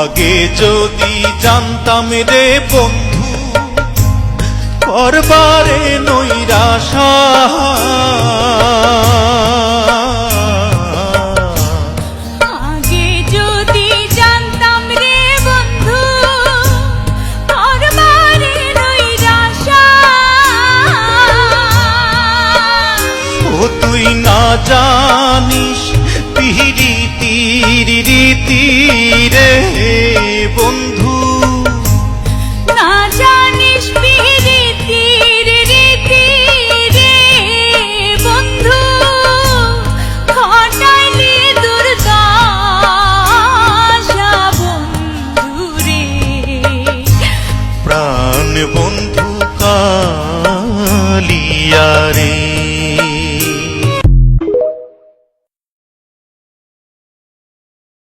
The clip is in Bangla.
আগে যদি জানতাম রে বন্ধু করবারে নৈরাশা, আগে যদি জানতাম রে বন্ধু করবারে নৈরাশা, ও তুই না জানিস পিরিতির রীতি রে বন্ধু,